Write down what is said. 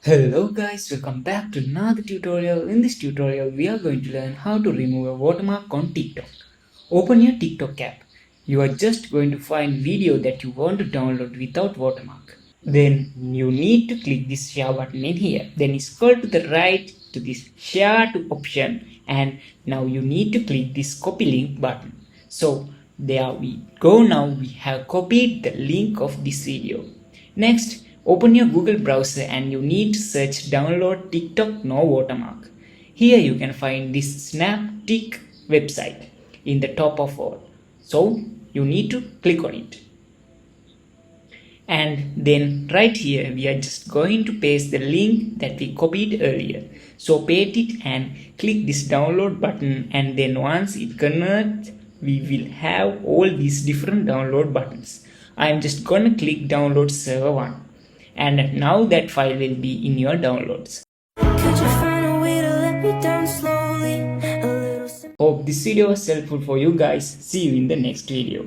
Hello guys, welcome back to another tutorial. In this tutorial, we are going to learn how to remove a watermark on TikTok. Open your TikTok app. You are just going to find video that you want to download without watermark. Then you need to click this share button in here. Then scroll to the right to this share to option, and now you need to click this copy link button. So there we go. Now we have copied the link of this video. Next, open your Google browser and you need to search download TikTok no watermark. Here you can find this Snaptik website in the top of all. So you need to click on it. And then right here we are just going to paste the link that we copied earlier. So paste it and click this download button, and then once it converts, we will have all these different download buttons. I am just gonna click download server 1, and now that file will be in your downloads. Hope this video was helpful for you guys. See you in the next video.